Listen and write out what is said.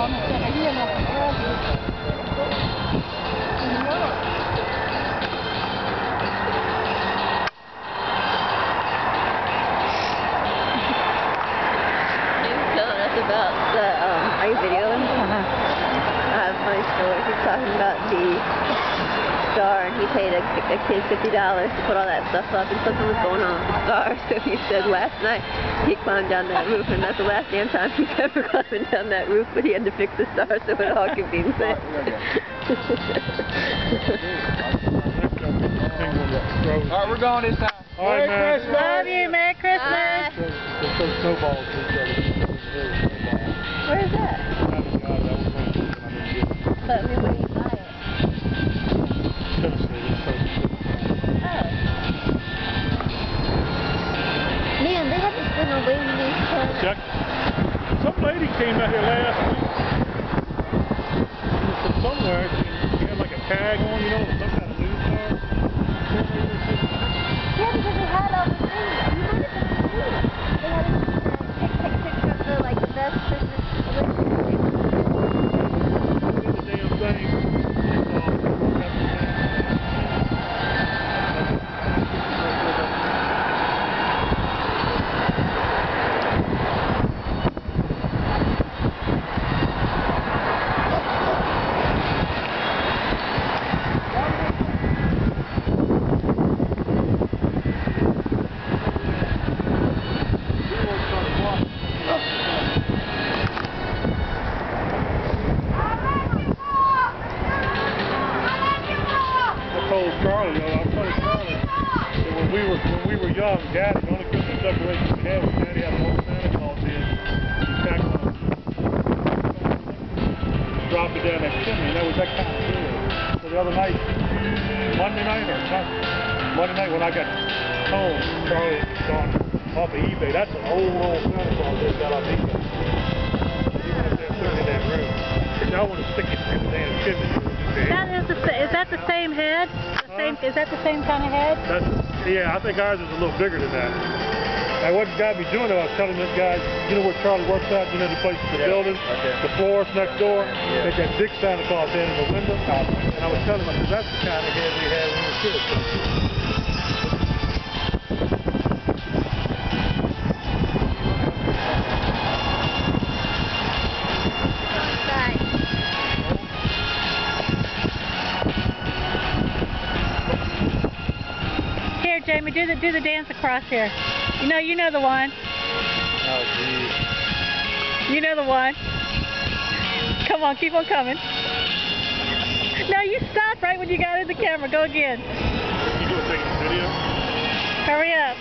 About the, are you videoing? Funny story. He's talking about the star, and he paid a kid $50 to put all that stuff up, and something was going on with the star. So he said last night he climbed down that roof, and that's the last damn time he's ever climbing down that roof, but he had to fix the star so it all could be the same. Alright, we're going this time. Merry Christmas. Love you. Merry Christmas. Where is that? But I mean, where do you buy it? Oh. Man, they have this thing on waiting list. Check. Some lady came out here last week. From somewhere. She had like a tag on, you know, some kind of news car. Yeah, because they had all the things. You might have been confused. They had a picture of the, like, the best Christmas Charlie, I told Charlie that when we were young, Daddy, the only Christmas decoration we had was Daddy had an old Santa Claus in. He packed one, dropped it down that chimney, and that was that kind of good. So the other night, Monday night when I got home, Charlie gone off of eBay. That's an old Santa Claus they got off eBay. He went up there and put it in that room. I want to stick it in the damn chimney. Is that the same head? Is that the same kind of head? Yeah, I think ours is a little bigger than that. Now, what got me doing it, I was telling this guy, you know where Charlie works at, you know the place, the building, the floors next door, they got big Santa Claus in the window, and I was telling him, I said, that's the kind of head we had when we were kids. Jamie, do the dance across here. You know the one. Oh, geez. You know the one. Come on, keep on coming. No, you stopped right when you got in the camera. Go again. You doing taking a video? Hurry up.